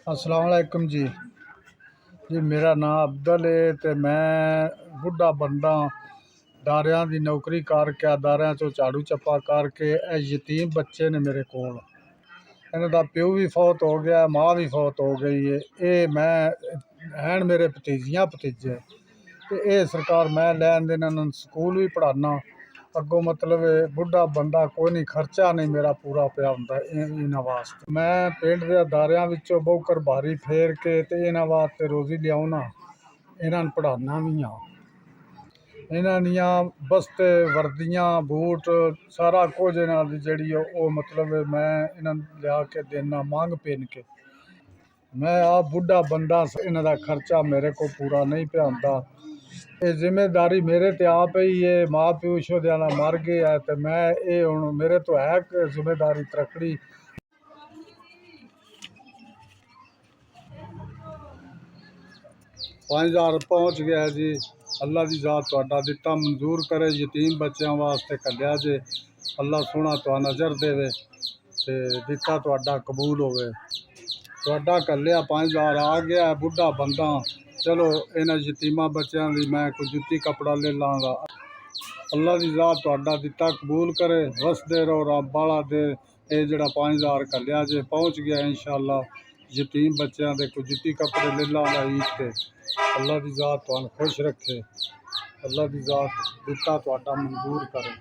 अस्सलाम वालेकुम जी मेरा नाम अब्दुल है तो मैं बुढ़ा बंदा दारियां दी नौकरी करके दारियां चो झाड़ू चप्पा करके यतीम बच्चे ने मेरे कोल इन्हां दा प्यो भी फौत हो गया माँ भी फौत हो गई है। ये मैं हैं मेरे भतीजियां भतीजे तो ये सरकार मैं लैन देन इन्हां नूं स्कूल भी पढ़ाना अगों मतलब बुढ़ा बंदा कोई नहीं खर्चा नहीं मेरा पूरा पिया हुंदा इन्हां वास्ते। मैं पिंड दे दारियां विचों बहुकर बारी फेर के ते इन्हां वास्ते रोज़ी लियाउना इन्हां नूं पढ़ाना भी हाँ। इन्हां दियां बस्ते वर्दियां बूट सारा कुछ इन्हां दी जिहड़ी ओह मतलब मैं इन्हां नूं लिया के देना मंग पिन के। मैं आप बुढ़ा बंदा इन्हां दा खर्चा मेरे को पूरा नहीं पिया हुंदा। ये जिम्मेदारी मेरे ते आप ही है माँ प्यो शोधिया नाल मर गए है तो मैं ये हुण मेरे तो है जिम्मेदारी तरकड़ी। 5000 पहुँच गया है जी। अल्लाह की जात तुहाडा दिता मंजूर करे यतीम बच्चों वास्ते कलिया जे अल्लाह सोहना तुहानू नज़र देवे ते दिता तुहाडा कबूल होवे। तुहाडा कलिया 5000 आ गया है बुढ़ा बंदा चलो इन्हां यतीमा बच्चों की मैं कोई जुत्ती कपड़ा ले लाँगा। अल्लाह की जात तुहाडा दिता कबूल करे वसदे रहो रब बाला दे। ये जिहड़ा 5000 कलिया जे पहुँच गया इंशाअल्लाह यतीम बच्चों के कोई जुत्ती कपड़े ले लाँगा ईद ते। अल्लाह की जात तुहानू खुश रखे अल्लाह की जात दिता तुहाडा मंजूर करे।